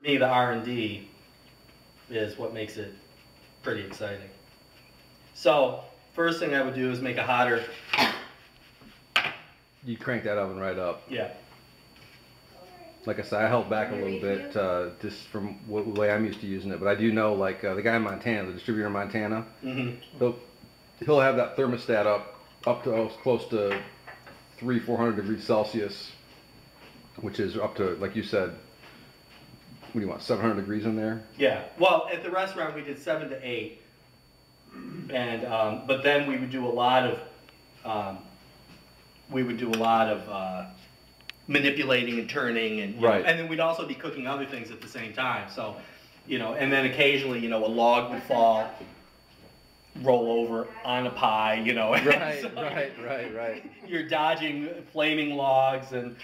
me, the R&D is what makes it pretty exciting. So first thing I would do is make a hotter. You crank that oven right up. Yeah. Like I said, I held back a little bit just from the way I'm used to using it. But I do know, like the guy in Montana, the distributor in Montana, he'll have that thermostat up to close to 300-400 degrees Celsius, which is up to, like you said, what do you want, 700 degrees in there? Yeah. Well, at the restaurant we did 7 to 8, and but then we would do a lot of manipulating and turning, and right. And then we'd also be cooking other things at the same time. So, and then occasionally, a log would roll over on a pie, Right, so right. You're dodging flaming logs and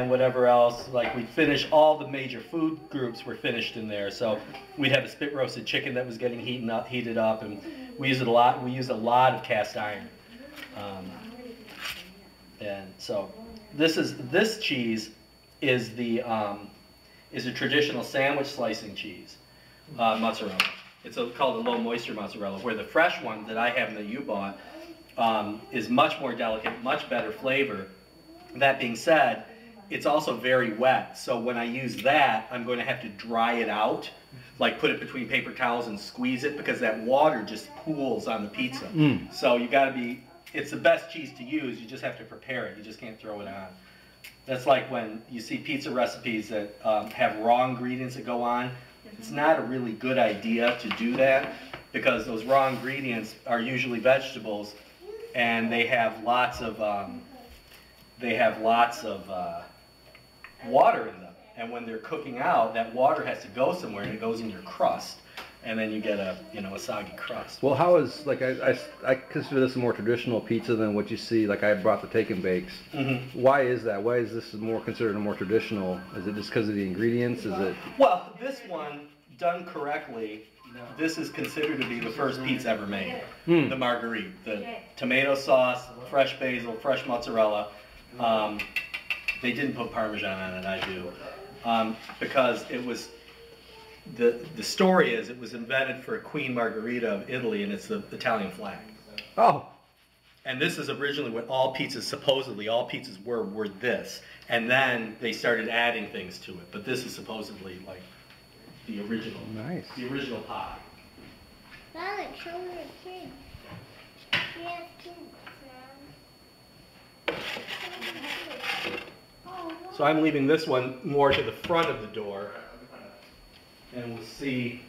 whatever else. Like we'd finish all the major food groups were finished in there. So we'd have a spit roasted chicken that was getting heated up, and we used a lot of cast iron. And so this cheese is a traditional sandwich slicing cheese, mozzarella. It's called a low moisture mozzarella, where the fresh one that I have and that you bought is much more delicate, much better flavor. That being said, it's also very wet, so when I use that, I'm going to have to dry it out, like put it between paper towels and squeeze it, because that water just pools on the pizza. So you got to be, it's the best cheese to use, you just have to prepare it, you just can't throw it on. That's like when you see pizza recipes that have raw ingredients that go on. It's not a really good idea to do that, because those raw ingredients are usually vegetables, and they have lots of water in them. And when they're cooking out, that water has to go somewhere, and it goes in your crust, and then you get a soggy crust. Well, how is, like, I consider this a more traditional pizza than what you see. Like, I brought the take and bakes. Why is that? Why is this more considered a more traditional? Is it just because of the ingredients? Is it? Well, this one done correctly, this is considered to be the first pizza ever made. The marguerite, the tomato sauce, fresh basil, fresh mozzarella. They didn't put Parmesan on it, I do, because it was. The story is it was invented for Queen Margherita of Italy, and it's the Italian flag. Oh. And this is originally what all pizzas, supposedly all pizzas were this. And then they started adding things to it. But this is supposedly like the original. Nice. The original pie. Alex, show me the kid. She has kids, So I'm leaving this one more to the front of the door. And we'll see.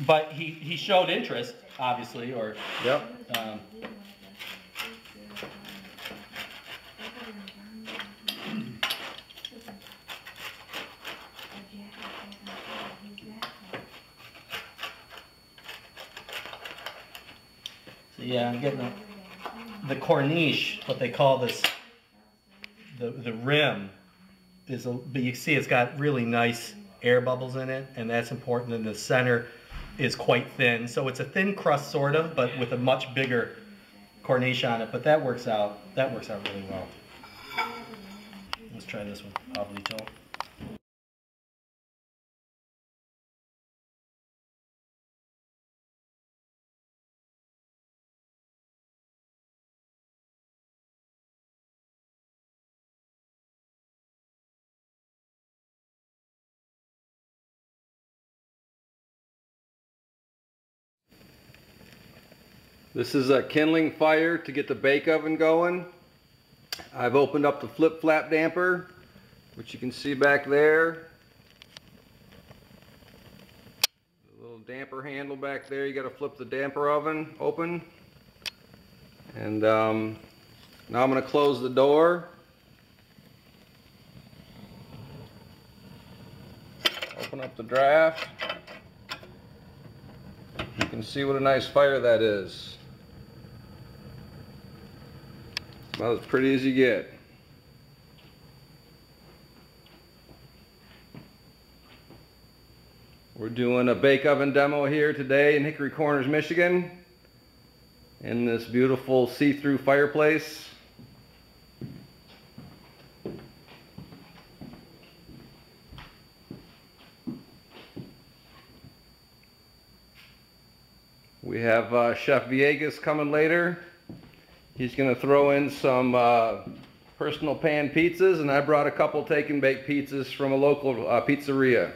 But he showed interest, obviously, or Yep. Yeah, I'm getting the corniche, what they call this, the rim, but you see it's got really nice air bubbles in it, and that's important. And the center is quite thin, so it's a thin crust sort of, but with a much bigger corniche on it. But that works out really well. Let's try this one, Pablito. This is a kindling fire to get the bake oven going. I've opened up the flip flap damper, which you can see back there. A little damper handle back there. You got to flip the damper oven open. And now I'm going to close the door. Open up the draft. You can see what a nice fire that is. About as pretty as you get. We're doing a bake oven demo here today in Hickory Corners, Michigan, in this beautiful see-through fireplace. We have Chef Villegas coming later. He's going to throw in some personal pan pizzas, and I brought a couple take and bake pizzas from a local pizzeria.